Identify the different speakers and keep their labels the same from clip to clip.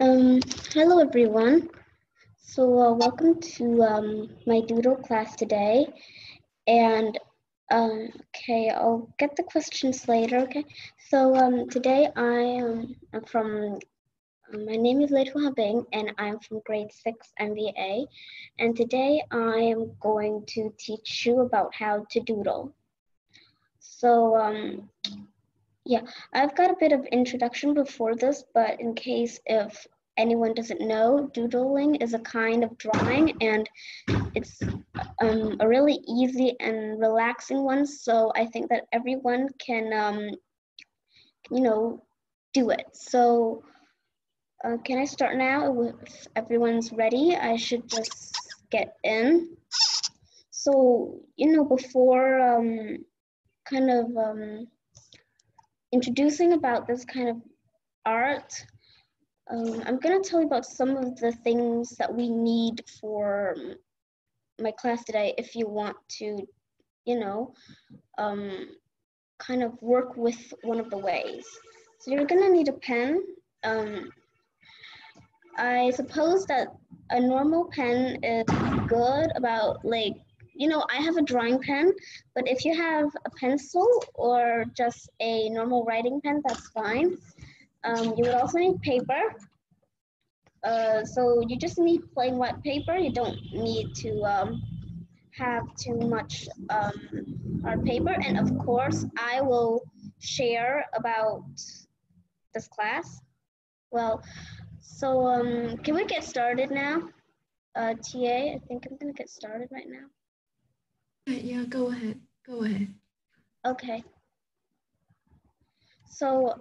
Speaker 1: Um, Hello everyone. Welcome to my doodle class today. And okay, I'll get the questions later. Okay. Today I am from. My name is Hà Bình, and I'm from grade 6 MVA. And today I am going to teach you about how to doodle. So yeah, I've got a bit of introduction before this, but in case if anyone doesn't know, doodling is a kind of drawing, and it's a really easy and relaxing one. So I think that everyone can, do it. Can I start now? If everyone's ready, I should just get in. So, before kind of introducing about this kind of art, I'm going to tell you about some of the things that we need for my class today if you want to, you know, kind of work with one of the ways. So you're going to need a pen. I suppose that a normal pen is good about I have a drawing pen, but if you have a pencil or just a normal writing pen, that's fine. You would also need paper. So you just need plain white paper. You don't need to have too much hard paper. And of course, I will share about this class. Well, can we get started now? TA, I think I'm gonna get started right now.
Speaker 2: Yeah, go ahead. Go ahead.
Speaker 1: Okay. So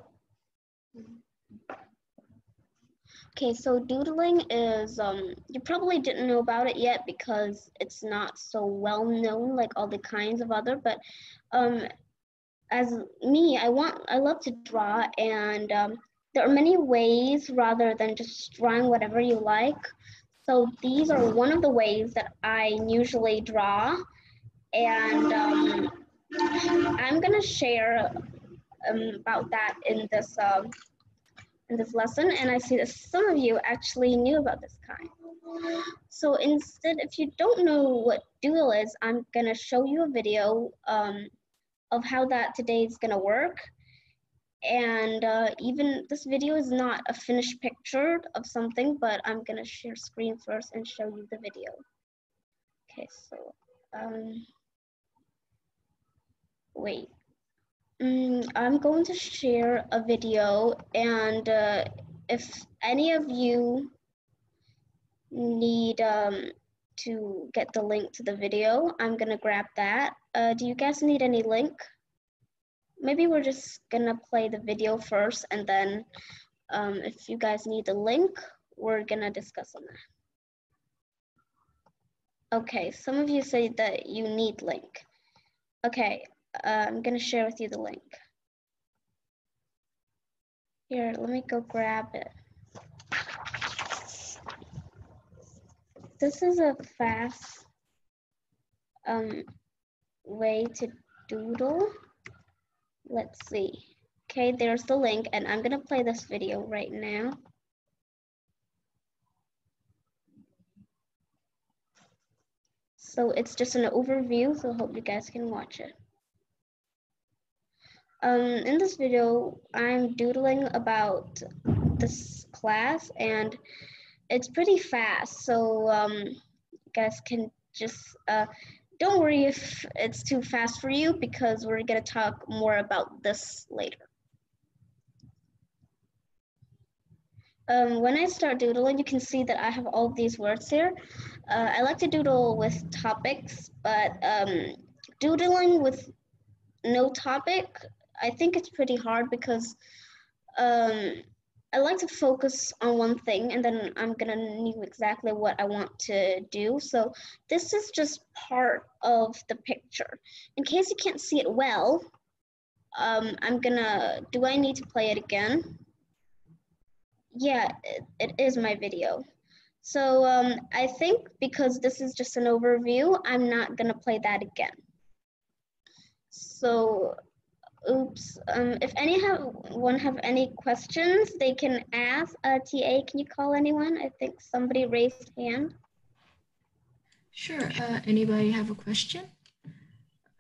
Speaker 1: doodling is, you probably didn't know about it yet because it's not so well known like all the kinds of other, but as me, I love to draw, and there are many ways rather than just drawing whatever you like. So these are one of the ways that I usually draw, and I'm gonna share about that in this lesson, and I see that some of you actually knew about this kind. So instead, if you don't know what doodle is, I'm gonna show you a video of how that today is gonna work. And even this video is not a finished picture of something, but I'm gonna share screen first and show you the video. Okay, so wait. I'm going to share a video, and if any of you need to get the link to the video, I'm gonna grab that. Do you guys need any link? Maybe we're just gonna play the video first, and then if you guys need the link, we're gonna discuss on that. Okay, some of you say that you need link. Okay, I'm gonna share with you the link. Here, let me go grab it. This is a fast way to doodle. Let's see. Okay, there's the link, and I'm gonna play this video right now. So it's just an overview, so I hope you guys can watch it. In this video, I'm doodling about this class, and it's pretty fast, so you guys can just don't worry if it's too fast for you, because we're gonna talk more about this later. When I start doodling, you can see that I have all these words here. I like to doodle with topics, but doodling with no topic, I think it's pretty hard, because I like to focus on one thing, and then I'm gonna know exactly what I want to do. So this is just part of the picture. In case you can't see it well, do I need to play it again? Yeah, it is my video. So I think because this is just an overview, I'm not gonna play that again. So Oops. If anyone have any questions, they can ask. TA, can you call anyone? I think somebody raised hand.
Speaker 2: Sure. Anybody have a question?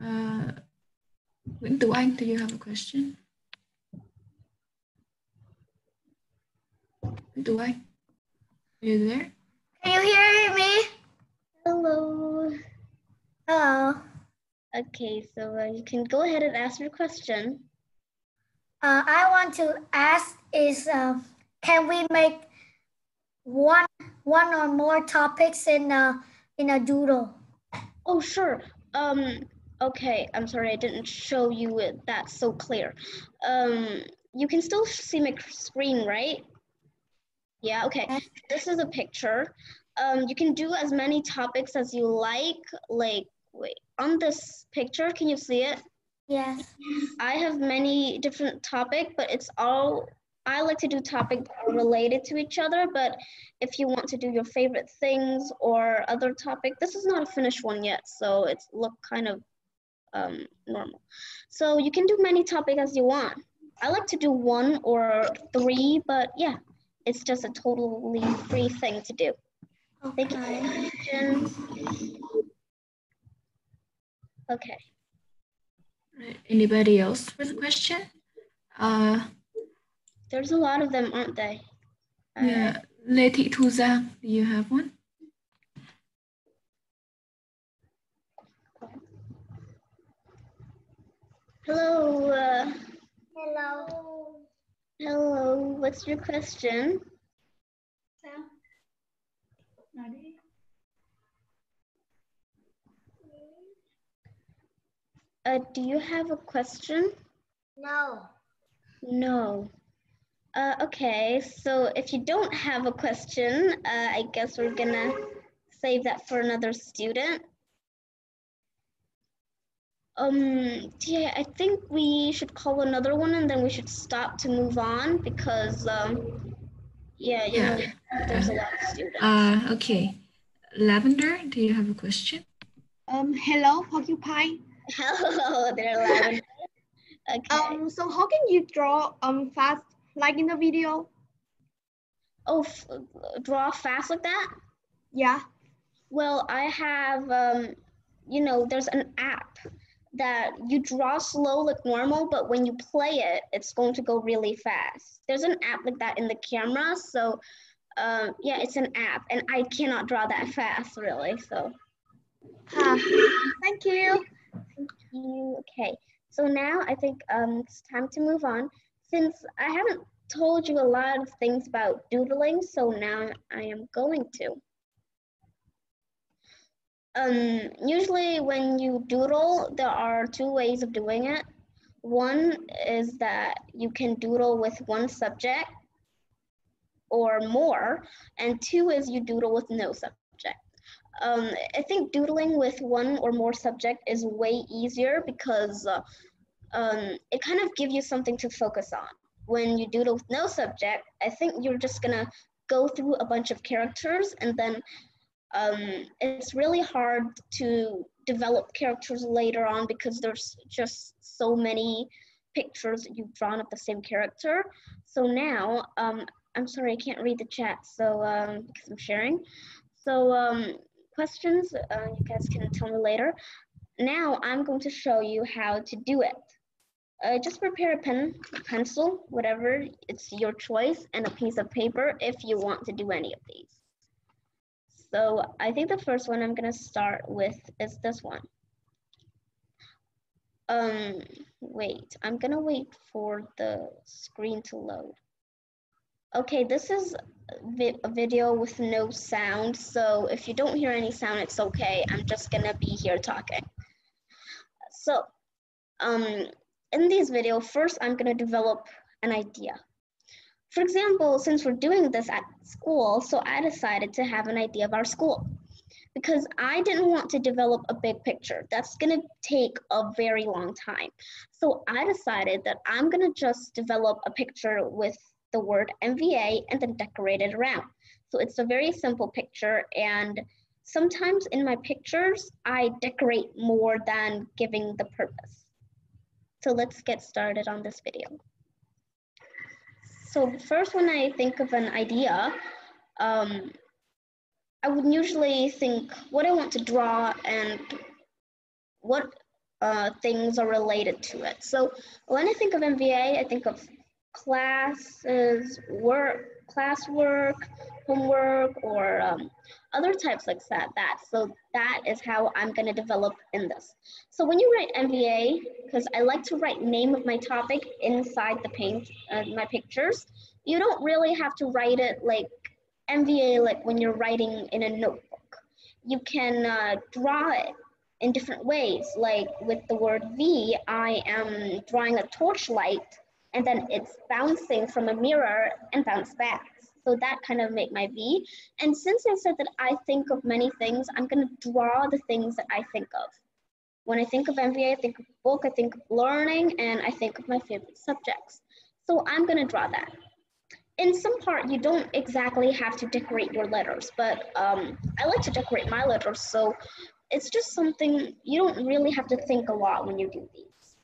Speaker 2: Nguyễn Tú Anh, do you have a question? Nguyễn Tú Anh, are you there?
Speaker 3: Can you hear me?
Speaker 1: Hello.
Speaker 3: Hello.
Speaker 1: Okay, so you can go ahead and ask your question.
Speaker 3: I want to ask is, can we make one or more topics in a doodle?
Speaker 1: Oh, sure. Okay, I'm sorry, I didn't show you that so clear. You can still see my screen, right? Yeah, okay.
Speaker 3: Yes.
Speaker 1: This is a picture. You can do as many topics as you like, wait, on this picture, can you see it?
Speaker 3: Yes.
Speaker 1: I have many different topics, but I like to do topics that are related to each other, but if you want to do your favorite things or other topic, this is not a finished one yet, so it's look kind of normal. So you can do many topics as you want. I like to do 1 or 3, but yeah, it's just a totally free thing to do.
Speaker 3: Okay.
Speaker 1: Thank you for your question. Okay.
Speaker 2: Right. Anybody else with a question?
Speaker 1: There's a lot of them, aren't they?
Speaker 2: Yeah. Lê Thị Thu Giang, do you have one?
Speaker 1: Hello.
Speaker 3: Hello.
Speaker 1: Hello. What's your question? Do you have a question?
Speaker 3: No.
Speaker 1: No. Okay, so if you don't have a question, I guess we're gonna save that for another student. Yeah, I think we should call another one and then we should stop to move on because, yeah, you know, there's a lot of students.
Speaker 2: Okay. Lavender, do you have a question?
Speaker 4: Hello, Porcupine.
Speaker 1: Hello there, Lavender. Okay.
Speaker 4: So how can you draw fast like in the video?
Speaker 1: Oh, draw fast like that?
Speaker 4: Yeah.
Speaker 1: Well, I have, you know, there's an app that you draw slow like normal, but when you play it, it's going to go really fast. There's an app like that in the camera, so yeah, it's an app, and I cannot draw that fast, really, so.
Speaker 4: Thank you.
Speaker 1: Thank you. Okay, so now I think it's time to move on. Since I haven't told you a lot of things about doodling, so now I am going to. Usually when you doodle, there are 2 ways of doing it. One is that you can doodle with one subject or more, and 2 is you doodle with no subject. I think doodling with 1 or more subject is way easier because it kind of gives you something to focus on. When you doodle with no subject, I think you're just gonna go through a bunch of characters and then it's really hard to develop characters later on because there's just so many pictures you've drawn of the same character. So now, I'm sorry, I can't read the chat, so because I'm sharing. So questions, you guys can tell me later. Now I'm going to show you how to do it. Just prepare a pen, pencil, whatever, it's your choice, and a piece of paper if you want to do any of these. So I think the first one I'm gonna start with is this one. Wait, I'm gonna wait for the screen to load. Okay, this is a video with no sound, so if you don't hear any sound, it's okay. I'm just gonna be here talking. So, in this video, first I'm gonna develop an idea. For example, since we're doing this at school, so I decided to have an idea of our school because I didn't want to develop a big picture. That's gonna take a very long time. So I decided that I'm gonna just develop a picture with the word MVA and then decorate it around. So it's a very simple picture, and sometimes in my pictures, I decorate more than giving the purpose. So let's get started on this video. So first, when I think of an idea, I would usually think what I want to draw and what things are related to it. So when I think of MVA, I think of classes, classwork, homework, or other types like that. So that is how I'm going to develop in this. So when you write MVA, because I like to write name of my topic inside the my pictures, you don't really have to write it like MVA like when you're writing in a notebook. You can draw it in different ways, like with the word V, I am drawing a torchlight and then it's bouncing from a mirror and bounce back. So that kind of make my V. And since I said that I think of many things, I'm going to draw the things that I think of. When I think of MVA, I think of book, I think of learning, and I think of my favorite subjects. So I'm going to draw that. In some part, you don't exactly have to decorate your letters, but I like to decorate my letters, so it's just something you don't really have to think a lot when you do these.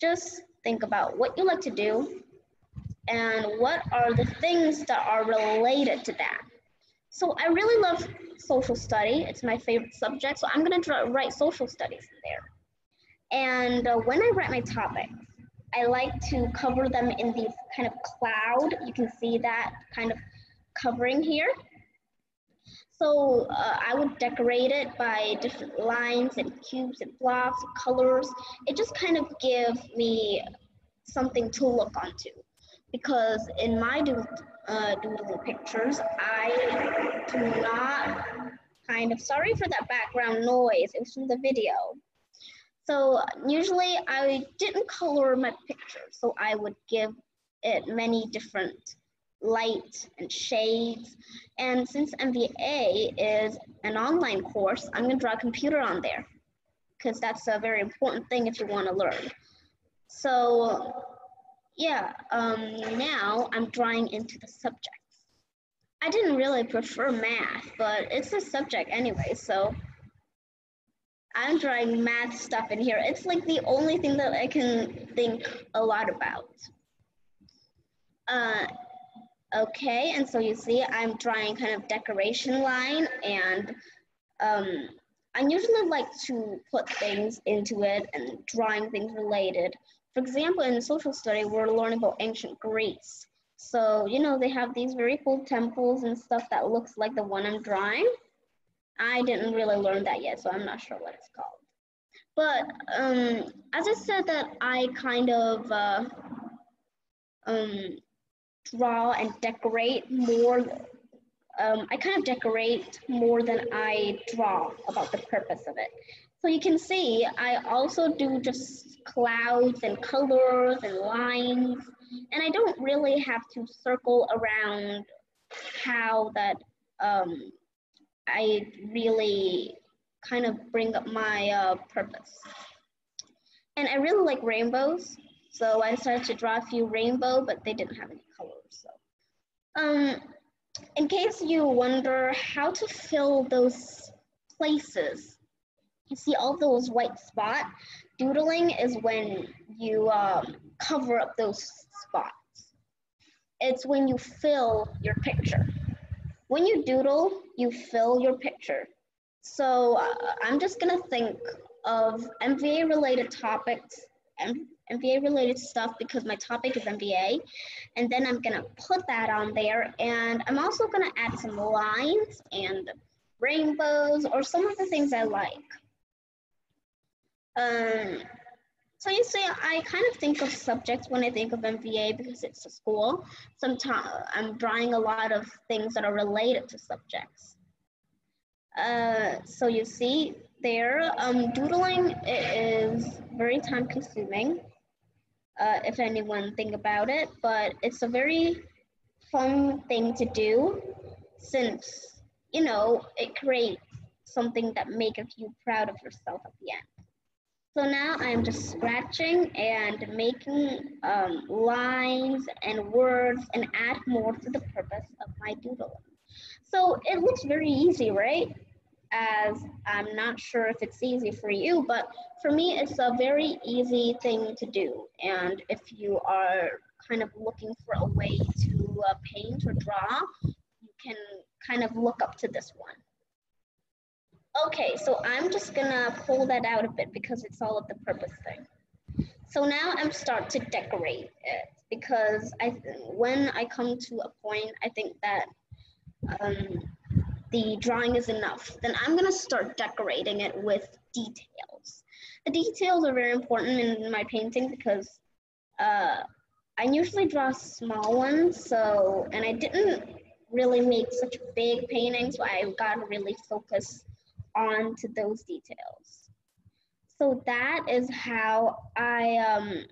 Speaker 1: Just think about what you like to do and what are the things that are related to that. So I really love social study. It's my favorite subject, so I'm going to write social studies in there. And when I write my topics, I like to cover them in these kind of cloud. You can see that kind of covering here. So I would decorate it by different lines and cubes and blocks and colors. It just kind of gives me something to look onto. Because in my doodling pictures, I do not sorry for that background noise, it was from the video. So usually I didn't color my picture, so I would give it many different light and shades. And since MVA is an online course, I'm going to draw a computer on there because that's a very important thing if you want to learn. So yeah, now I'm drawing into the subjects. I didn't really prefer math, but it's a subject anyway, so I'm drawing math stuff in here. It's like the only thing that I can think a lot about. Okay, and so you see I'm drawing kind of decoration line, and I usually like to put things into it and drawing things related. For example, in social study, we're learning about ancient Greece. So, you know, they have these very cool temples and stuff that looks like the one I'm drawing. I didn't really learn that yet, so I'm not sure what it's called. But as I said that I kind of draw and decorate more. I kind of decorate more than I draw about the purpose of it. So you can see I also do just clouds and colors and lines, and I don't really have to circle around how that I really kind of bring up my purpose. And I really like rainbows, so I started to draw a few rainbow, but they didn't have any colors. So in case you wonder how to fill those places, you see all those white spots. Doodling is when you cover up those spots. It's when you fill your picture. When you doodle, you fill your picture. So I'm just gonna think of MVA related topics and MVA related stuff because my topic is MVA, and then I'm gonna put that on there, and I'm also gonna add some lines and rainbows or some of the things I like. So you see, I kind of think of subjects when I think of MVA because it's a school. Sometimes I'm drawing a lot of things that are related to subjects. So you see there, doodling is very time consuming, if anyone think about it, but it's a very fun thing to do since, you know, it creates something that makes you proud of yourself at the end. So now I'm just scratching and making lines and words and add more to the purpose of my doodling. So it looks very easy, right? as I'm not sure if it's easy for you, but for me, it's a very easy thing to do. And if you are kind of looking for a way to paint or draw, you can kind of look up to this one. Okay, so I'm just gonna pull that out a bit because it's all of the purpose thing. So now I'm start to decorate it because when I come to a point, I think that the drawing is enough. Then I'm gonna start decorating it with details. The details are very important in my painting because I usually draw small ones, and I didn't really make such big paintings, so I gotta really focus on to those details. So that is how I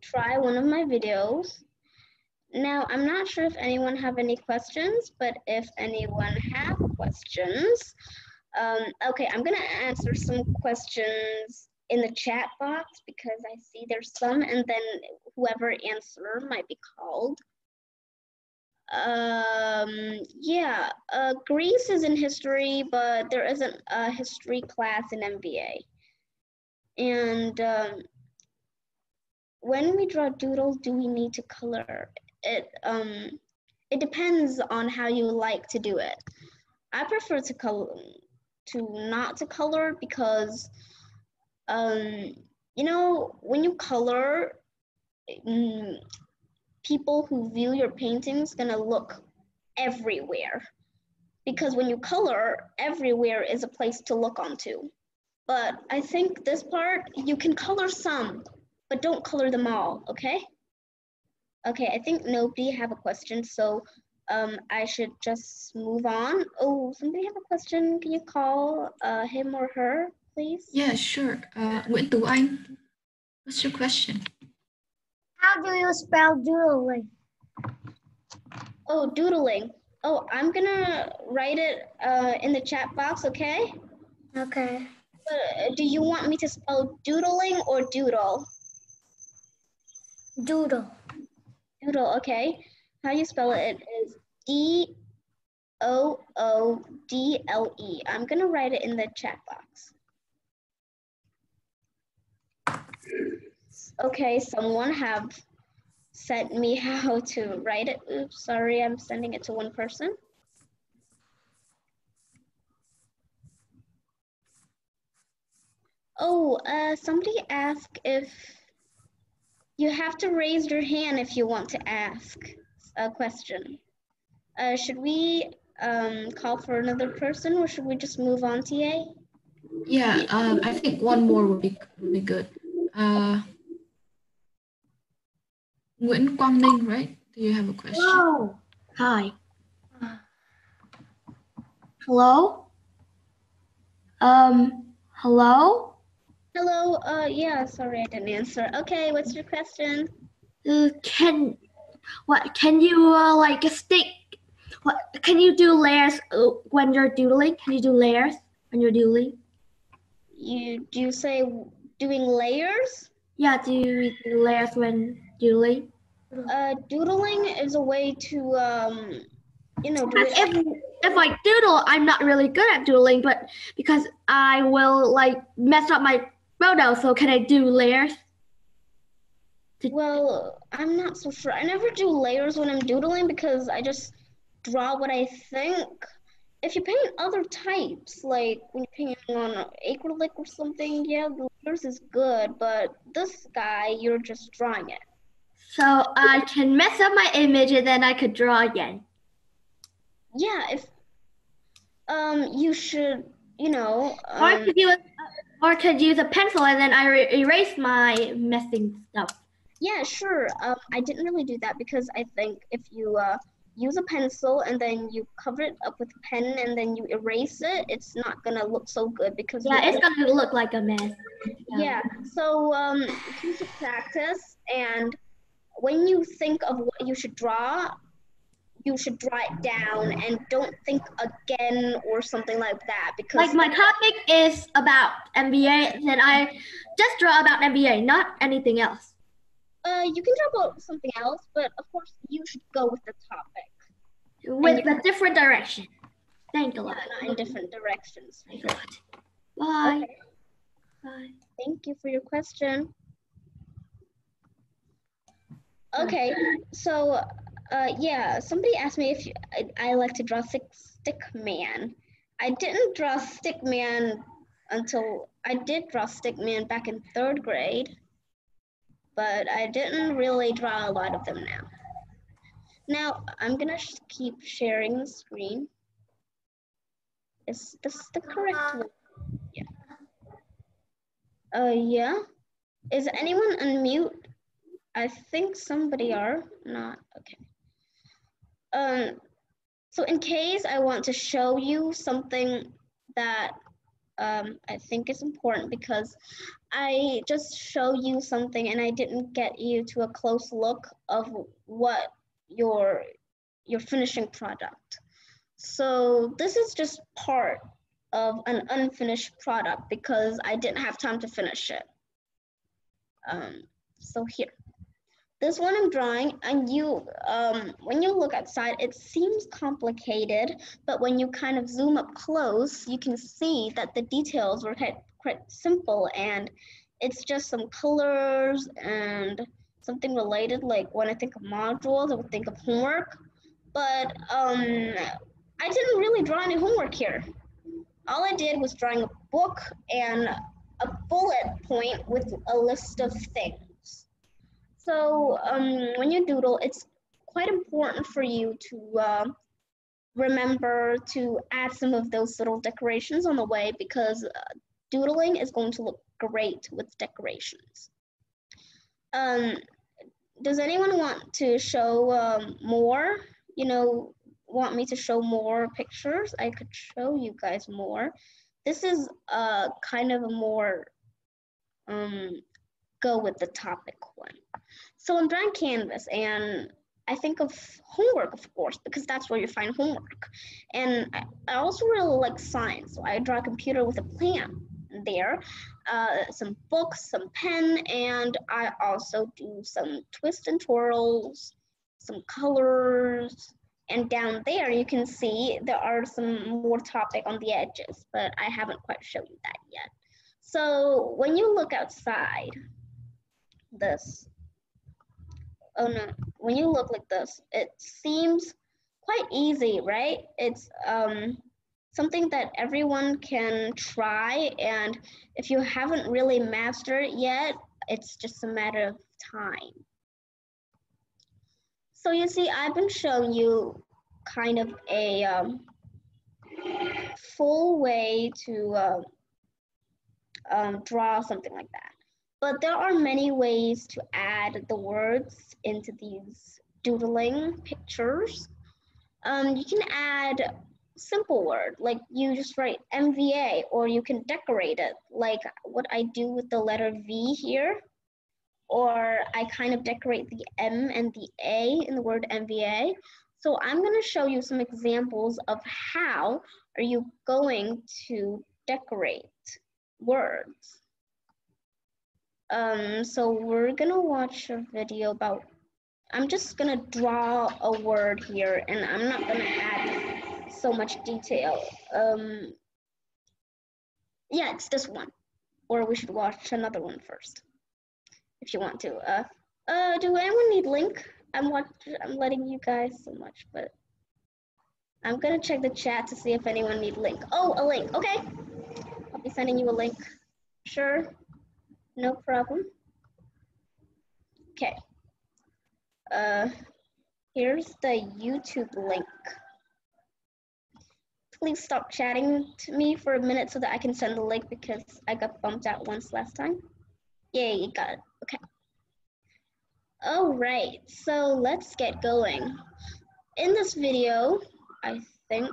Speaker 1: try one of my videos. Now, I'm not sure if anyone have any questions, but if anyone have questions, okay, I'm gonna answer some questions in the chat box because I see there's some, and then whoever answer might be called. Yeah, Greece is in history, but there isn't a history class in MVA. And when we draw doodles, do we need to color it? It depends on how you like to do it. I prefer not to color because you know, when you color, people who view your paintings gonna look everywhere, because when you color, everywhere is a place to look onto. But I think this part, you can color some, but don't color them all, okay? Okay, I think nobody have a question, so I should just move on. Oh, somebody have a question? Can you call him or her, please?
Speaker 2: Yeah, sure. Nguyễn Tú Anh, what's your question?
Speaker 3: How do you spell doodling?
Speaker 1: Oh, doodling. Oh, I'm gonna write it in the chat box, okay?
Speaker 3: Okay.
Speaker 1: But do you want me to spell doodling or doodle?
Speaker 3: Doodle.
Speaker 1: Doodle, okay. How you spell it is D-O-O-D-L-E. I'm gonna write it in the chat box. Okay, someone have sent me how to write it. Oops, sorry, I'm sending it to one person. Oh, somebody asked if you have to raise your hand if you want to ask a question. Should we call for another person, or should we just move on, TA?
Speaker 2: Yeah, I think one more would be good. Nguyễn Quang Ninh, right? Do you have a question?
Speaker 4: Hello. Hi. Hello? Hello?
Speaker 1: Hello, yeah, sorry I didn't answer. Okay, what's your question?
Speaker 4: Can you like stick? Can you do layers when you're doodling? Can you do layers when you're doodling?
Speaker 1: Do you say doing layers?
Speaker 4: Yeah, do you do layers when doodling?
Speaker 1: Doodling is a way to you know, do it.
Speaker 4: If I doodle, I'm not really good at doodling, but because I will like mess up my photo, so can I do layers?
Speaker 1: Well, I'm not so sure. I never do layers when I'm doodling because I just draw what I think. If you paint other types, like when you're painting on acrylic or something, yeah, the layers is good, but this guy, you're just drawing it.
Speaker 4: So I can mess up my image and then I could draw again.
Speaker 1: Yeah, if you should, you know,
Speaker 4: or could use a pencil and then I erase my messing stuff.
Speaker 1: Yeah, sure. I didn't really do that because I think if you use a pencil and then you cover it up with a pen and then you erase it, it's not gonna look so good because
Speaker 4: it's gonna look like a mess.
Speaker 1: Yeah. So you should practice, and when you think of what you should draw it down and don't think again or something like that, because
Speaker 4: like my topic is about MVA, then I just draw about MVA, not anything else.
Speaker 1: You can draw about something else, but of course you should go with the topic.
Speaker 4: With a different direction. Thanks a lot.
Speaker 1: Not in different directions.
Speaker 4: Thanks a lot. Bye.
Speaker 1: Okay.
Speaker 4: Bye.
Speaker 1: Thank you for your question. Okay, so yeah, somebody asked me if I like to draw stick man. I didn't draw stick man until I did draw stick man back in 3rd grade, but I didn't really draw a lot of them now. Now I'm gonna keep sharing the screen. Is this the correct one? Yeah. Yeah. Is anyone unmute? I think somebody are not. Okay. So in case I want to show you something that I think is important, because I just show you something and I didn't get you to a close look of what your finishing product. So this is just part of an unfinished product because I didn't have time to finish it. So here. This one I'm drawing, and when you look outside, it seems complicated, but when you kind of zoom up close, you can see that the details were quite simple, and it's just some colors and something related. Like when I think of modules, I would think of homework, but I didn't really draw any homework here. All I did was drawing a book and a bullet point with a list of things. So when you doodle, it's quite important for you to remember to add some of those little decorations on the way, because doodling is going to look great with decorations. Does anyone want to show more? Want me to show more pictures? I could show you guys more. This is kind of a more go with the topic one. So I'm drawing canvas, and I think of homework, of course, because that's where you find homework. And I also really like science, so I draw a computer with a plant there, some books, some pen, and I also do some twists and twirls, some colors, and down there you can see there are some more topic on the edges, but I haven't quite shown you that yet. So when you look outside, when you look like this, it seems quite easy, right? It's something that everyone can try, and if you haven't really mastered it yet, it's just a matter of time. So you see, I've been showing you kind of a full way to draw something like that. But there are many ways to add the words into these doodling pictures. You can add simple word, like you just write MVA, or you can decorate it, like what I do with the letter V here, or I kind of decorate the M and the A in the word MVA. So I'm going to show you some examples of how are you going to decorate words. So we're gonna watch a video about, I'm just gonna draw a word here, and I'm not gonna add so much detail. Yeah, it's this one, or we should watch another one first, if you want to. Do anyone need link? I'm letting you guys so much, but I'm gonna check the chat to see if anyone need link. Oh, a link, okay. I'll be sending you a link, sure. No problem. Okay. Here's the YouTube link. Please stop chatting to me for a minute so that I can send the link, because I got bumped out once last time. Yay, you got it. Okay. All right, so let's get going. In this video, I think,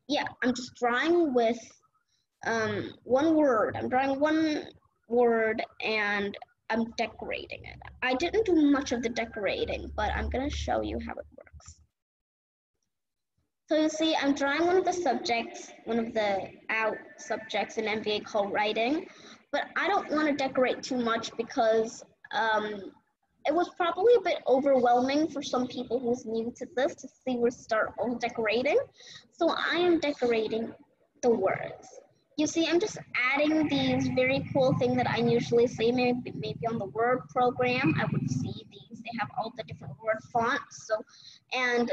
Speaker 1: yeah, I'm just drawing with one word. I'm drawing one word and I'm decorating it. I didn't do much of the decorating, but I'm gonna show you how it works. So you see, I'm drawing one of the subjects, one of the out subjects in MVA called writing, but I don't want to decorate too much because it was probably a bit overwhelming for some people who's new to this to see we start all decorating. So I am decorating the words. You see, I'm just adding these very cool things that I usually see maybe on the Word program. I would see these. They have all the different word fonts. So, and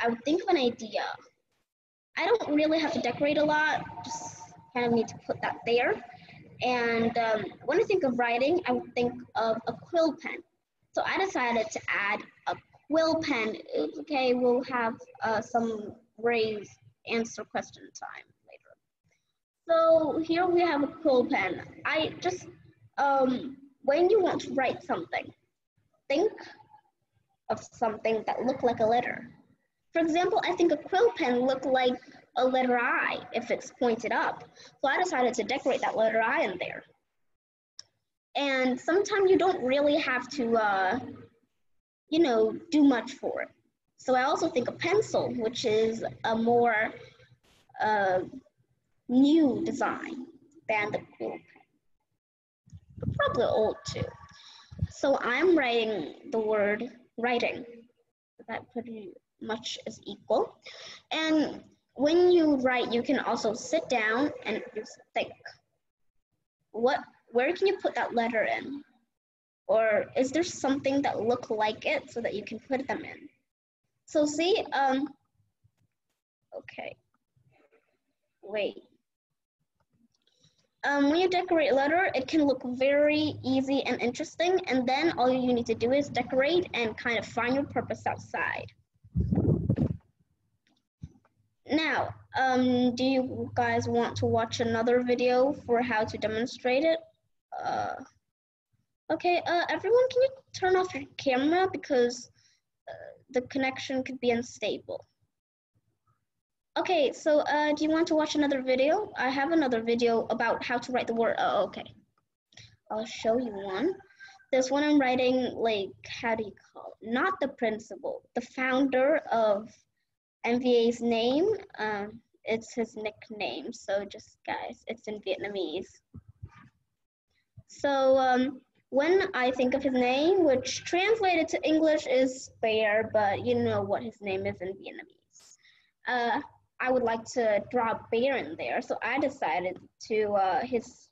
Speaker 1: I would think of an idea. I don't really have to decorate a lot. Just kind of need to put that there. And when I think of writing, I would think of a quill pen. So I decided to add a quill pen. Okay, we'll have some raise answer question time later. So here we have a quill pen. I just, when you want to write something, think of something that look like a letter. For example, I think a quill pen looked like a letter I if it's pointed up. So I decided to decorate that letter I in there. And sometimes you don't really have to, you know, do much for it. So I also think a pencil, which is a more new design than the quill pen, but probably old too. So I'm writing the word writing. That pretty much is equal. And when you write, you can also sit down and just think, where can you put that letter in? Or is there something that look like it so that you can put them in? So see, okay, wait. When you decorate a letter, it can look very easy and interesting, and then all you need to do is decorate and kind of find your purpose outside. Now, do you guys want to watch another video for how to demonstrate it? Okay, everyone, can you turn off your camera because the connection could be unstable. Okay, so do you want to watch another video? I have another video about how to write the word. Oh, okay. I'll show you one. This one I'm writing, like, how do you call it? Not the principal, the founder of MVA's name. It's his nickname, so just guys, it's in Vietnamese. So when I think of his name, which translated to English is Bear, but you know what his name is in Vietnamese. I would like to draw a bear in there, so I decided to, his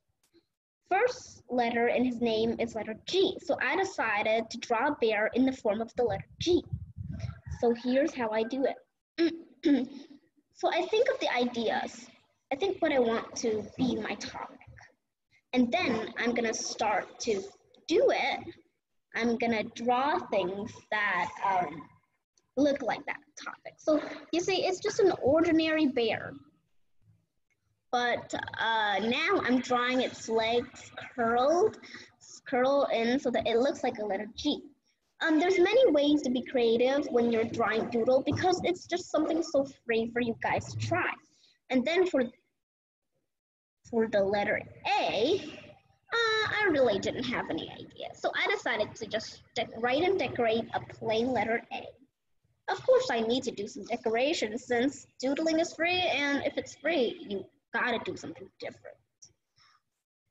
Speaker 1: first letter in his name is letter G, so I decided to draw a bear in the form of the letter G. So here's how I do it. So I think of the ideas. I think what I want to be my topic. And then I'm gonna start to do it. I'm gonna draw things that look like that topic. So you see, it's just an ordinary bear. But now I'm drawing its legs curl in so that it looks like a letter G. There's many ways to be creative when you're drawing doodle because it's just something so free for you guys to try. And then for the letter A, I really didn't have any idea. So I decided to just write and decorate a plain letter A. Of course, I need to do some decoration since doodling is free, and if it's free, you gotta do something different.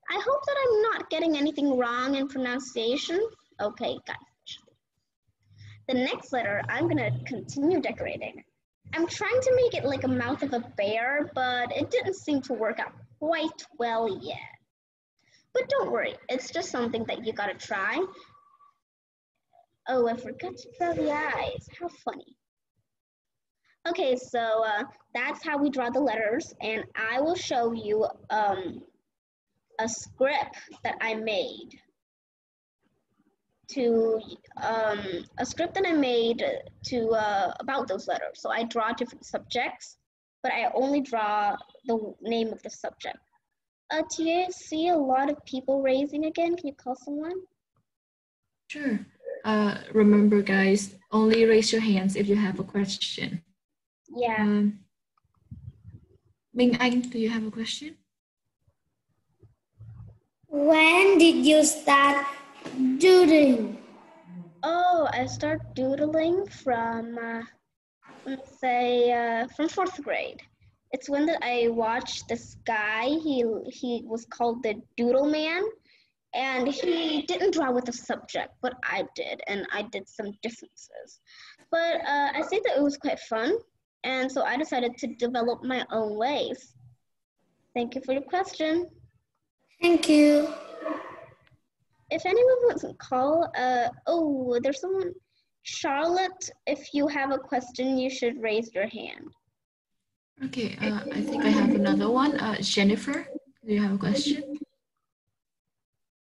Speaker 1: I hope that I'm not getting anything wrong in pronunciation. Okay, guys. The next letter, I'm gonna continue decorating. I'm trying to make it like a mouth of a bear, but it didn't seem to work out quite well yet. But don't worry, it's just something that you gotta try. Oh, I forgot to draw the eyes. How funny. Okay, so that's how we draw the letters, and I will show you a script that I made about those letters. So I draw different subjects, but I only draw the name of the subject. Do you see a lot of people raising again? Can you call someone?
Speaker 2: Sure. Remember, guys, only raise your hands if you have a question.
Speaker 1: Yeah.
Speaker 2: Minh Anh, do you have a question?
Speaker 3: When did you start doodling?
Speaker 1: Oh, I started doodling from, let's say, from 4th grade. It's when that I watched this guy. He was called the Doodle Man, And he didn't draw with a subject, but I did, and I did some differences. But I say that it was quite fun, and so I decided to develop my own ways. Thank you for your question.
Speaker 3: Thank you.
Speaker 1: If anyone wants to call, oh, there's someone. Charlotte, if you have a question, you should raise your hand.
Speaker 2: Okay, I think I have another one. Jennifer, do you have a question?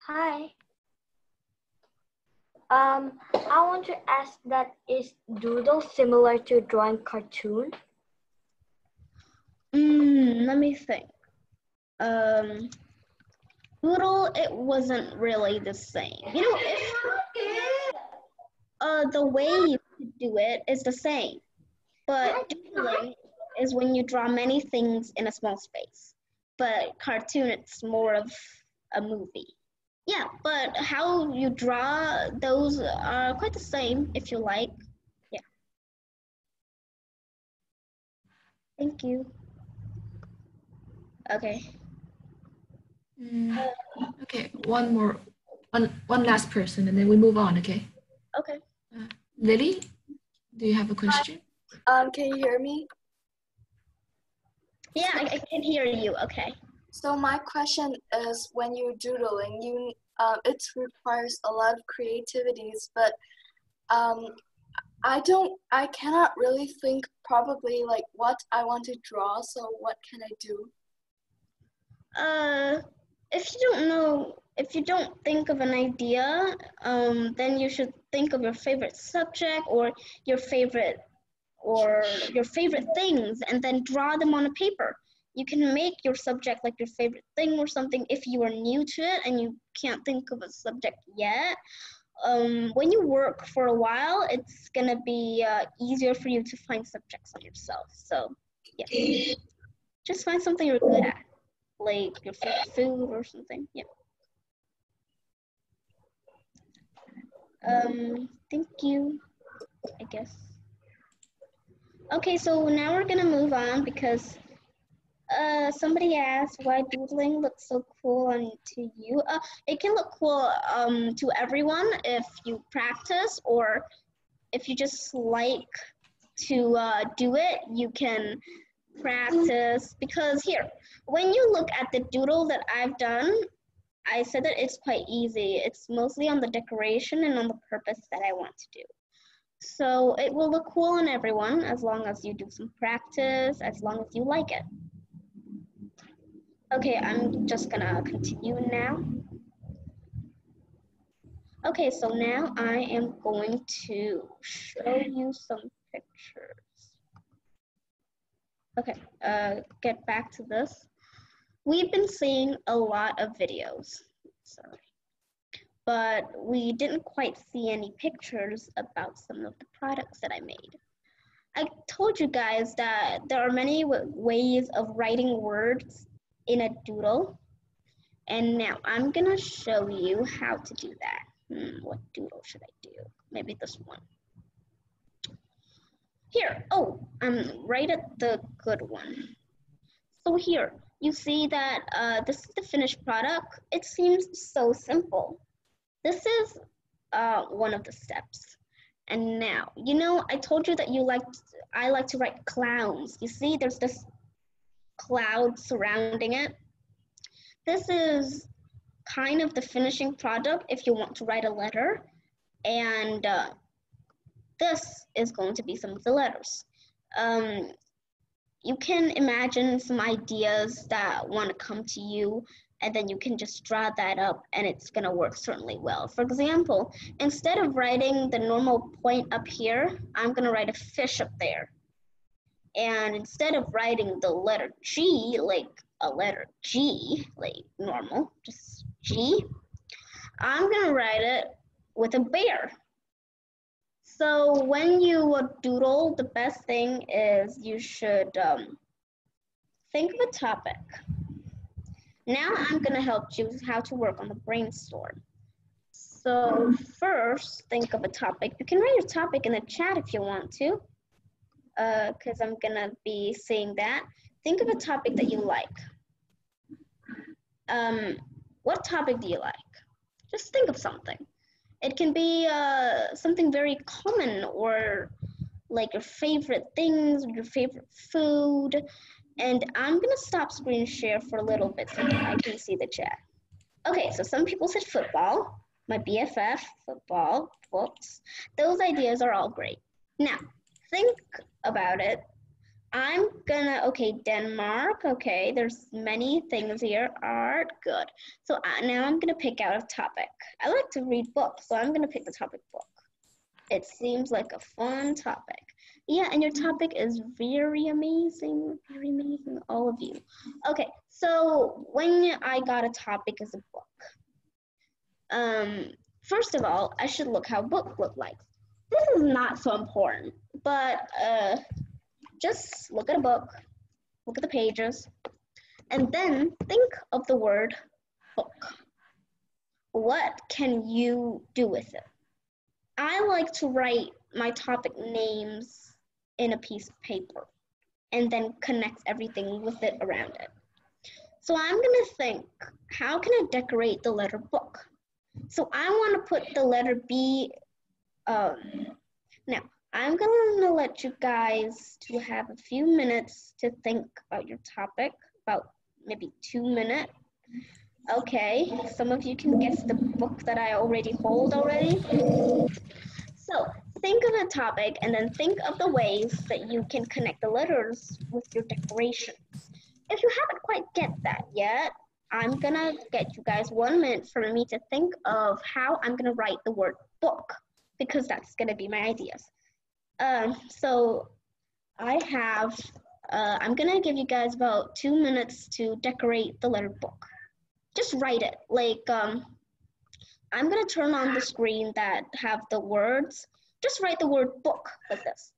Speaker 5: Hi. I want to ask that is doodle similar to drawing cartoon?
Speaker 1: Let me think. Doodle, it wasn't really the same. You know, the way you do it is the same, but doodling is when you draw many things in a small space. But cartoon, it's more of a movie. Yeah, but how you draw those are quite the same if you like. Yeah. Thank you. Okay.
Speaker 2: Okay, one last person, and then we move on. Okay.
Speaker 1: Okay.
Speaker 2: Lily, do you have a question?
Speaker 6: Can you hear me?
Speaker 1: Yeah, I can hear you. Okay.
Speaker 6: So my question is, when you're doodling, it requires a lot of creativities, but I cannot really think probably like what I want to draw. So what can I do?
Speaker 1: If you don't think of an idea, then you should think of your favorite subject or your favorite things, and then draw them on a paper. You can make your subject like your favorite thing or something if you are new to it and you can't think of a subject yet. When you work for a while, it's gonna be easier for you to find subjects on yourself. So yeah, just find something you're good at, like your favorite food or something. Yeah. Thank you, I guess. Okay, so now we're gonna move on because somebody asked why doodling looks so cool to you. It can look cool to everyone if you practice, or if you just like to do it, you can practice. Because here, when you look at the doodle that I've done, I said that it's quite easy. It's mostly on the decoration and on the purpose that I want to do. So it will look cool on everyone as long as you do some practice, as long as you like it. Okay, I'm just gonna continue now. Okay, so now I am going to show you some pictures. Okay, get back to this. We've been seeing a lot of videos, sorry, but we didn't quite see any pictures about some of the products that I made. I told you guys that there are many ways of writing words in a doodle, and now I'm gonna show you how to do that. What doodle should I do? Maybe this one. Here, I'm right at the good one. So here, you see that this is the finished product. It seems so simple. This is one of the steps. And now, you know, I told you that I like to write clowns. You see, there's this cloud surrounding it. This is kind of the finishing product if you want to write a letter. And this is going to be some of the letters. You can imagine some ideas that want to come to you, and then you can just draw that up and it's going to work certainly well. For example, instead of writing the normal point up here, I'm going to write a fish up there. And instead of writing the letter G, like a letter G, like normal, just G, I'm going to write it with a bear. So when you doodle, the best thing is you should think of a topic. Now I'm going to help you how to work on the brainstorm. So first, think of a topic. You can write your topic in the chat if you want to, because I'm going to be seeing that. Think of a topic that you like. What topic do you like? Just think of something. It can be something very common, or like your favorite things, your favorite food. And I'm gonna stop screen share for a little bit so I can see the chat. Okay, so some people said football, my BFF, football, books. Those ideas are all great. Now, think about it. I'm gonna, okay, Denmark, okay, there's many things here, art, good. So now I'm gonna pick out a topic. I like to read books, so I'm gonna pick the topic book. It seems like a fun topic. Yeah, and your topic is very amazing, all of you. Okay, so when I got a topic as a book, first of all, I should look how book look like. This is not so important, but just look at a book, look at the pages, and then think of the word book. What can you do with it? I like to write my topic names in a piece of paper and then connect everything with it around it. So I'm gonna think, how can I decorate the letter book? So I wanna put the letter B. Now, I'm gonna let you guys to have a few minutes to think about your topic, about maybe 2 minutes. Okay, some of you can guess the book that I already hold already. So think of a topic and then think of the ways that you can connect the letters with your decorations. If you haven't quite get that yet, I'm gonna get you guys 1 minute for me to think of how I'm gonna write the word book, because that's gonna be my ideas. So I have, I'm gonna give you guys about 2 minutes to decorate the letter book. Just write it, like, I'm gonna turn on the screen that have the words. Just write the word book like this.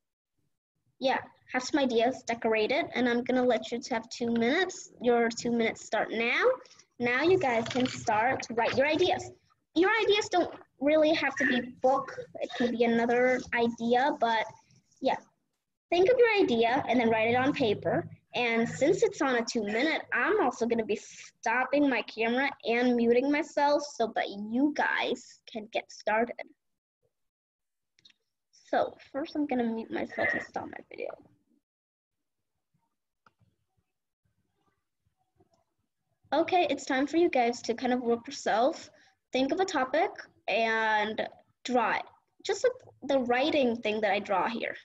Speaker 1: Yeah, have some ideas, decorate it, and I'm gonna let you to have 2 minutes. Your 2 minutes start now. Now you guys can start to write your ideas. Your ideas don't really have to be book. It can be another idea, but yeah. Think of your idea and then write it on paper. And since it's on a 2 minute, I'm also gonna be stopping my camera and muting myself so that you guys can get started. So first I'm gonna mute myself and stop my video. Okay, it's time for you guys to kind of work yourself. Think of a topic and draw it. Just like the writing thing that I draw here.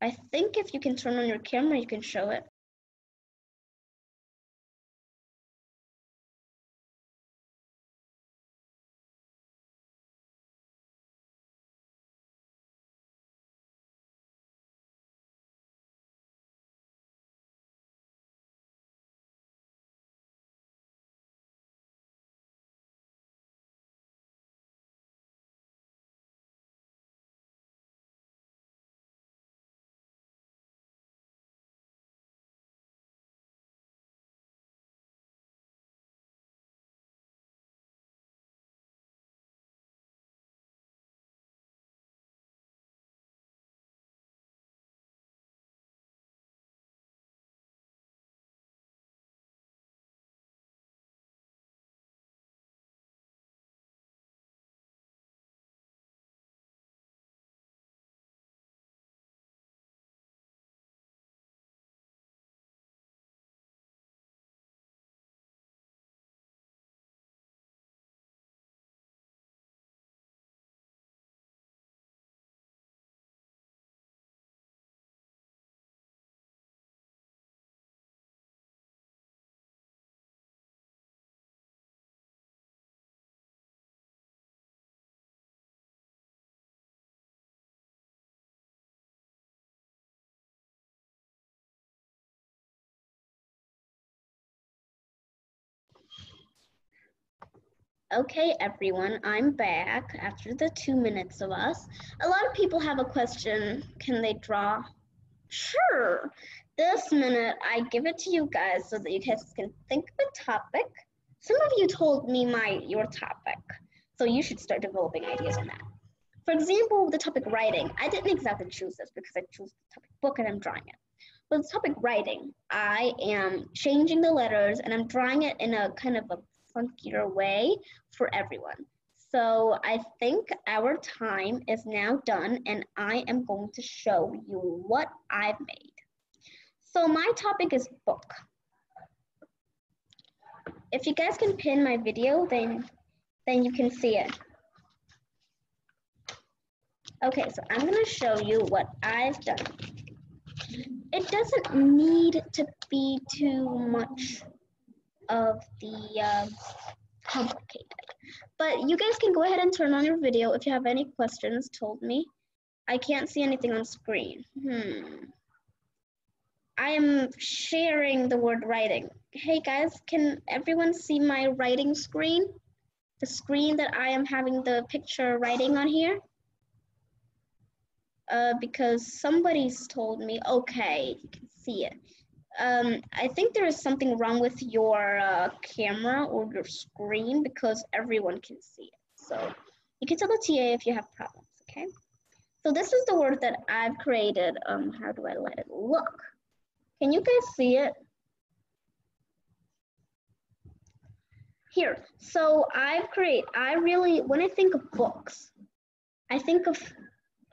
Speaker 1: I think if you can turn on your camera, you can show it. Okay, everyone, I'm back after the 2 minutes of us. A lot of people have a question, can they draw? Sure. This minute, I give it to you guys so that you guys can think of a topic. Some of you told me your topic, so you should start developing ideas on that. For example, the topic writing, I didn't exactly choose this because I chose the topic book and I'm drawing it. But the topic writing, I am changing the letters and I'm drawing it in a kind of a funkier way for everyone. So I think our time is now done and I am going to show you what I've made. So my topic is book. If you guys can pin my video, then you can see it. Okay, so I'm gonna show you what I've done. It doesn't need to be too much of the complicated. But you guys can go ahead and turn on your video if you have any questions told me. I can't see anything on screen. I am sharing the word writing. Hey guys, can everyone see my writing screen? The screen that I am having the picture writing on here? Because somebody's told me, okay, you can see it. I think there is something wrong with your camera or your screen because everyone can see it. So you can tell the TA if you have problems, okay? So this is the word that I've created. How do I let it look? Can you guys see it? Here, so when I think of books, I think of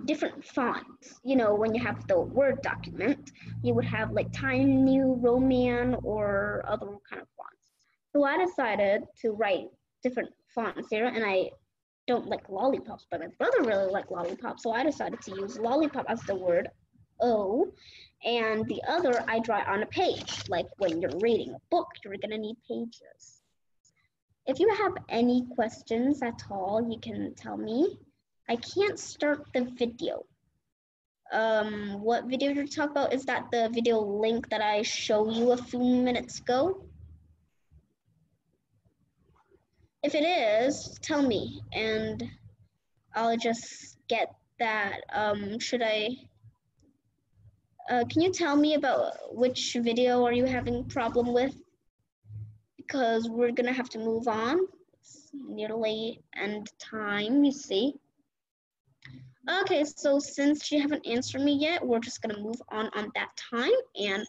Speaker 1: different fonts. You know, when you have the Word document, you would have like Tiny New Roman or other kind of fonts. So I decided to write different fonts here, and I don't like lollipops, but my brother really liked lollipops, so I decided to use lollipop as the word O, and the other I draw on a page. Like when you're reading a book, you're gonna need pages. If you have any questions at all, you can tell me. I can't start the video. What video you're talking about? Is that the video link that I showed you a few minutes ago? If it is, tell me and I'll just get that. Can you tell me about which video are you having problem with? Because we're gonna have to move on. It's nearly end time, you see. Okay, so since you haven't answered me yet, we're just gonna move on that time, and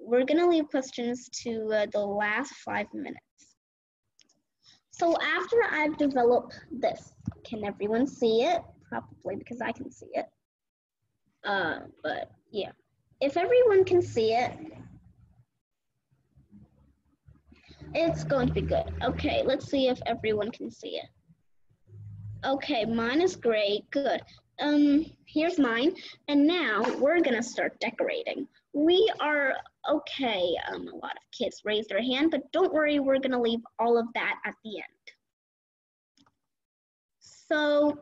Speaker 1: we're gonna leave questions to the last 5 minutes. So after I've developed this, can everyone see it? Probably because I can see it. But yeah, if everyone can see it, it's going to be good. Okay, let's see if everyone can see it. Okay, mine is great, good. Here's mine, and now we're gonna start decorating. We are, okay, a lot of kids raised their hand, but don't worry, we're gonna leave all of that at the end. So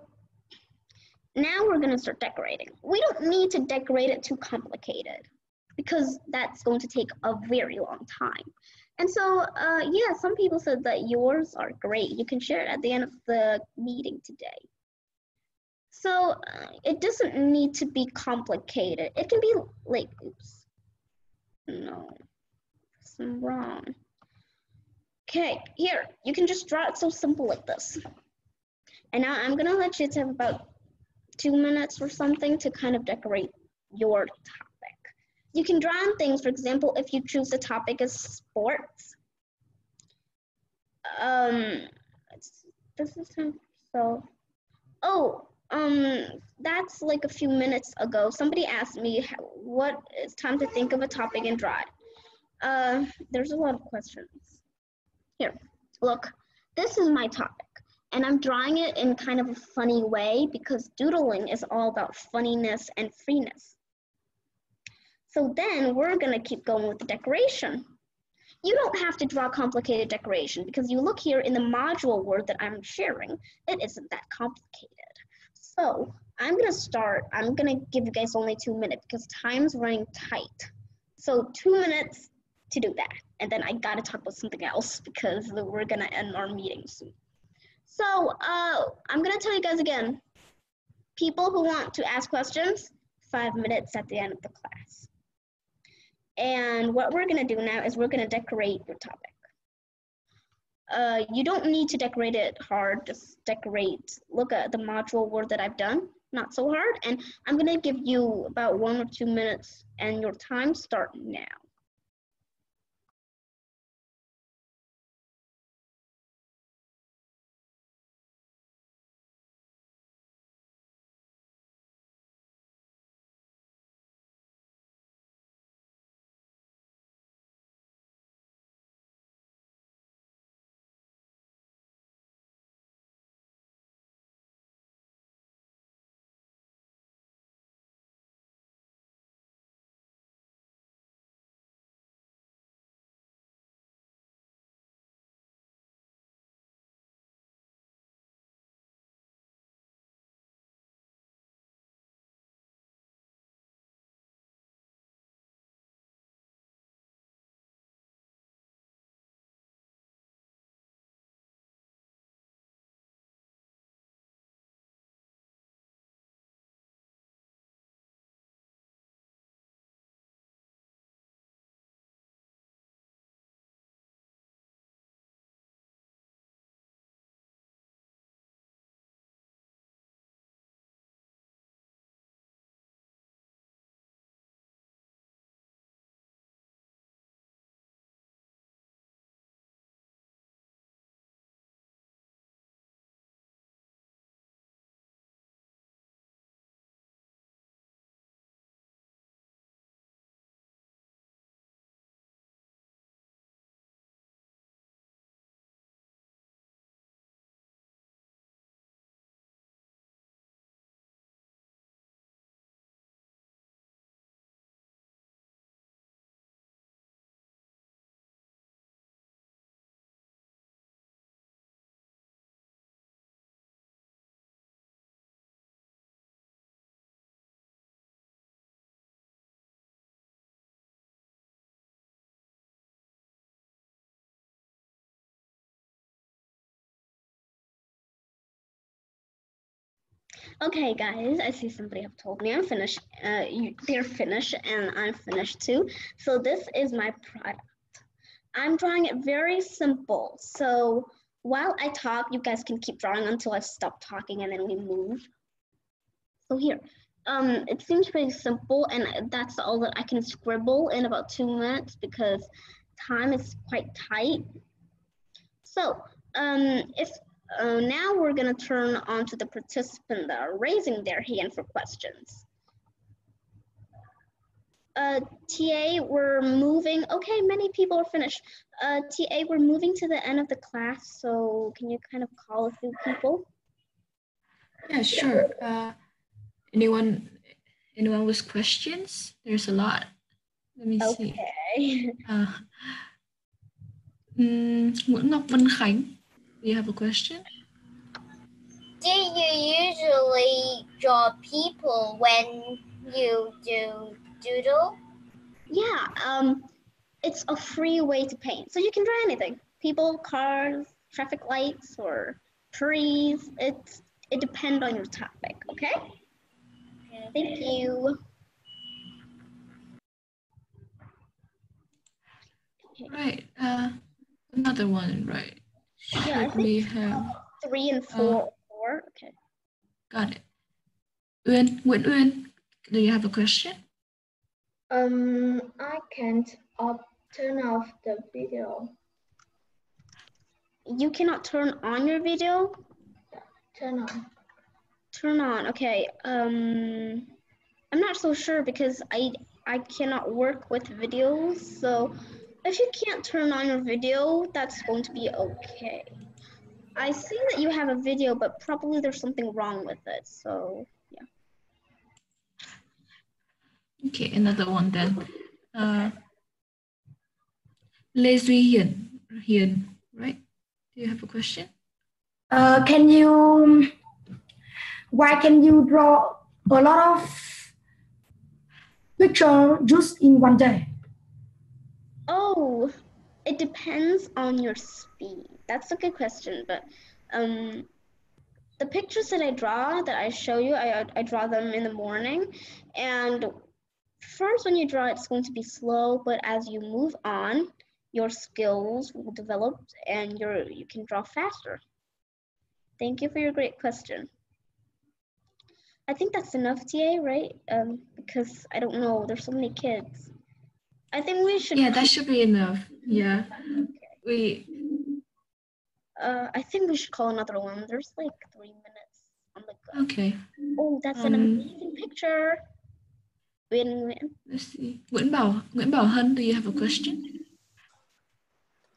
Speaker 1: now we're gonna start decorating. We don't need to decorate it too complicated because that's going to take a very long time. And so, yeah, some people said that yours are great. You can share it at the end of the meeting today. So it doesn't need to be complicated. It can be like, oops, no, I'm wrong. Okay, here, you can just draw it so simple like this. And now I'm gonna let you have about 2 minutes or something to kind of decorate your topic. You can draw on things, for example, if you choose the topic as sports. This is so, that's like a few minutes ago. Somebody asked me what it's time to think of a topic and draw it. There's a lot of questions. Here, look, this is my topic. And I'm drawing it in kind of a funny way because doodling is all about funniness and freeness. So then we're gonna keep going with the decoration. You don't have to draw complicated decoration because you look here in the module word that I'm sharing, it isn't that complicated. So I'm gonna give you guys only 2 minutes because time's running tight. So 2 minutes to do that. And then I gotta talk about something else because we're gonna end our meeting soon. So I'm gonna tell you guys again, people who want to ask questions, 5 minutes at the end of the class. And what we're gonna do now is we're gonna decorate your topic. You don't need to decorate it hard, just decorate, look at the module word that I've done, not so hard. And I'm gonna give you about 1 or 2 minutes and your time start now. Okay, guys, I see somebody have told me I'm finished. They're finished, and I'm finished too. So this is my product. I'm drawing it very simple. So while I talk, you guys can keep drawing until I stop talking, and then we move. So here, it seems pretty simple, and that's all that I can scribble in about 2 minutes because time is quite tight. So now we're gonna turn on to the participant that are raising their hand for questions. TA, we're moving. Okay, many people are finished. TA, we're moving to the end of the class, so can you kind of call a few people?
Speaker 2: Yeah, sure. Anyone with questions? There's a lot. Let me see.
Speaker 1: Okay.
Speaker 2: Nguyễn Ngọc Vân Khánh, do you have a question?
Speaker 7: Do you usually draw people when you do doodle?
Speaker 1: Yeah, it's a free way to paint. So you can draw anything. People, cars, traffic lights, or trees. It depends on your topic, okay? Thank you. Okay.
Speaker 2: Right. Another one, right?
Speaker 1: Yeah,
Speaker 2: Should we have
Speaker 1: 3 and 4. Okay.
Speaker 2: Got it. Nguyễn Uyên, do you have a question?
Speaker 8: I can't turn off the video.
Speaker 1: You cannot turn on your video?
Speaker 8: Turn on.
Speaker 1: Turn on, okay. I'm not so sure because I cannot work with videos, so if you can't turn on your video, that's going to be okay. I see that you have a video, but probably there's something wrong with it, so yeah.
Speaker 2: Okay, another one then. Lê Duy Hiền, right? Do you have a question?
Speaker 9: Why can you draw a lot of picture just in one day?
Speaker 1: Oh, it depends on your speed. That's a good question, but the pictures that I draw, that I show you, I draw them in the morning, and first when you draw, it's going to be slow, but as you move on, your skills will develop and you can draw faster. Thank you for your great question. I think that's enough, TA, right? Because I don't know, there's so many kids. I think we should.
Speaker 2: Yeah, that should be enough. Yeah.
Speaker 1: Okay. I think we should call another one. There's like 3 minutes on the go.
Speaker 2: Okay.
Speaker 1: Oh, that's an amazing picture. Wait.
Speaker 2: Let's see. Nguyễn Bảo Hân, do you have a question?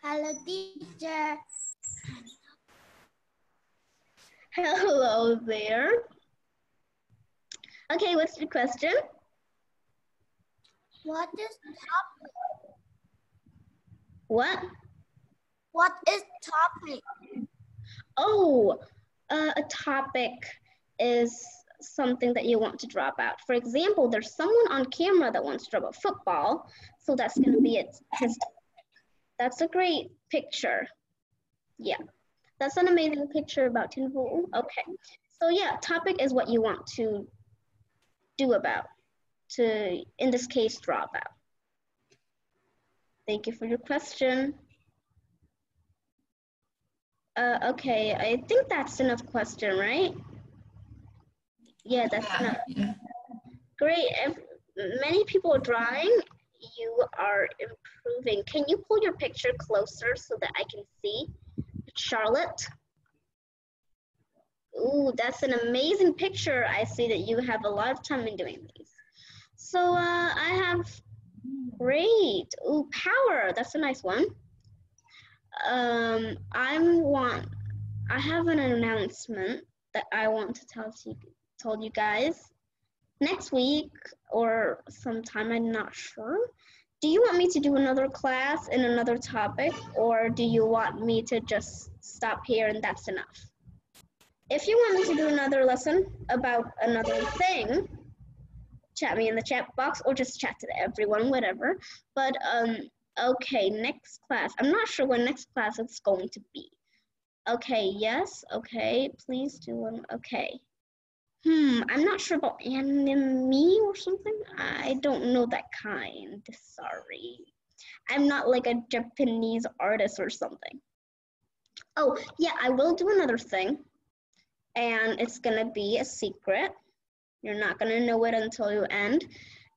Speaker 7: Hello, teacher.
Speaker 1: Hello there. Okay, what's your question?
Speaker 7: What is topic?
Speaker 1: What?
Speaker 7: What is topic?
Speaker 1: Oh, a topic is something that you want to draw about. For example, there's someone on camera that wants to draw about football, so that's going to be his. That's a great picture. Yeah, that's an amazing picture about Tinvu. Okay, so yeah, topic is what you want to do about, to, in this case, draw about. Thank you for your question. Okay, I think that's enough question, right? Yeah, that's enough.
Speaker 2: Yeah.
Speaker 1: Great. Many people are drawing. You are improving. Can you pull your picture closer so that I can see? Charlotte? Ooh, that's an amazing picture. I see that you have a lot of time in doing these. So I have, great. Ooh, power, that's a nice one. I have an announcement that I want to tell you guys. Next week or sometime, I'm not sure. Do you want me to do another class in another topic, or do you want me to just stop here and that's enough? If you want me to do another lesson about another thing, chat me in the chat box or just chat to everyone, whatever. But okay, next class. I'm not sure when next class it's going to be. Okay, yes, okay, please do one, okay. I'm not sure about anime or something. I don't know that kind. Sorry. I'm not like a Japanese artist or something. Oh, yeah, I will do another thing. And it's gonna be a secret. You're not gonna know it until you end.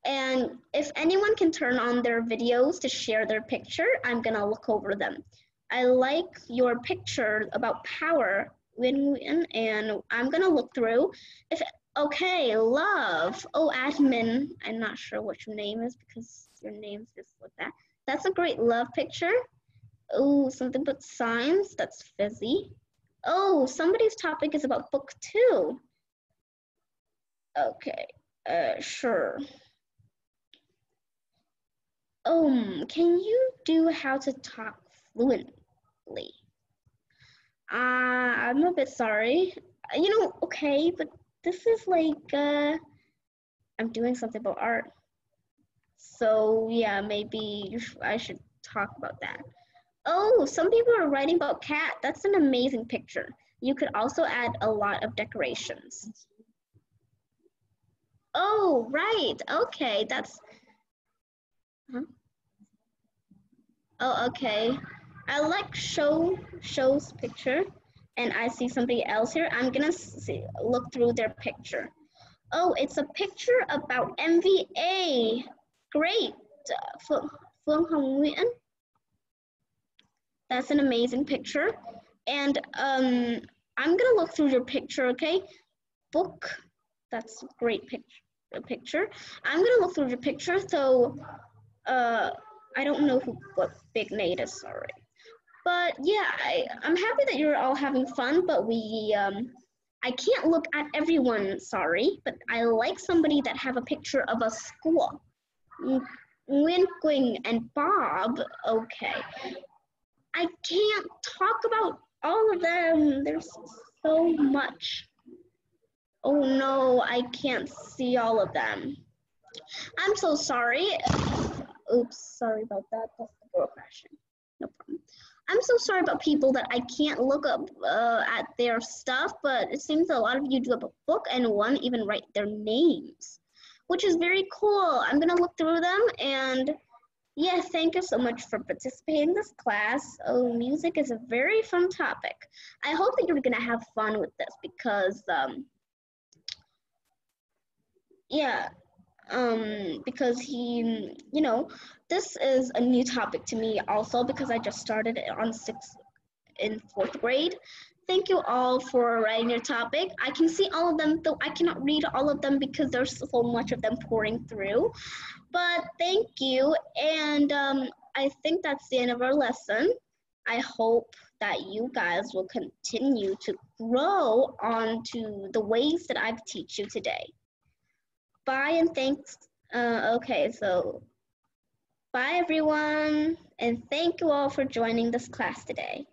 Speaker 1: And if anyone can turn on their videos to share their picture, I'm gonna look over them. I like your picture about power, win-win, and I'm gonna look through. Okay, love. Oh, admin. I'm not sure what your name is because your name's just like that. That's a great love picture. Oh, something but signs. That's fizzy. Oh, somebody's topic is about book 2. Okay, sure. Can you do how to talk fluently? I'm a bit sorry. Okay, but this is like, I'm doing something about art. So yeah, maybe I should talk about that. Oh, some people are writing about cat. That's an amazing picture. You could also add a lot of decorations. Oh, right. Okay, that's... Huh? Oh, okay. I like show's picture, and I see somebody else here. I'm gonna look through their picture. Oh, it's a picture about MVA. Great. Phương Hồng Nguyễn. That's an amazing picture. And I'm gonna look through your picture, okay? Book, that's a great picture. I'm gonna look through your picture, so I don't know what Big Nate is, sorry. But yeah, I'm happy that you're all having fun, but I can't look at everyone, sorry, but I like somebody that have a picture of a school. Nguyen Quỳnh and Bob, okay. I can't talk about all of them. There's so much. Oh no, I can't see all of them. I'm so sorry. Oops, sorry about that. That's the girl crashing. No problem. I'm so sorry about people that I can't look up at their stuff, but it seems a lot of you do have a book and one even write their names, which is very cool. I'm gonna look through them and yeah, thank you so much for participating in this class. Oh, music is a very fun topic. I hope that you're gonna have fun with this because, because this is a new topic to me also because I just started it on 4th grade. Thank you all for writing your topic. I can see all of them, though I cannot read all of them because there's so much of them pouring through. But thank you, and I think that's the end of our lesson. I hope that you guys will continue to grow onto the ways that I've teach you today. Bye and thanks. Okay, so bye everyone, and thank you all for joining this class today.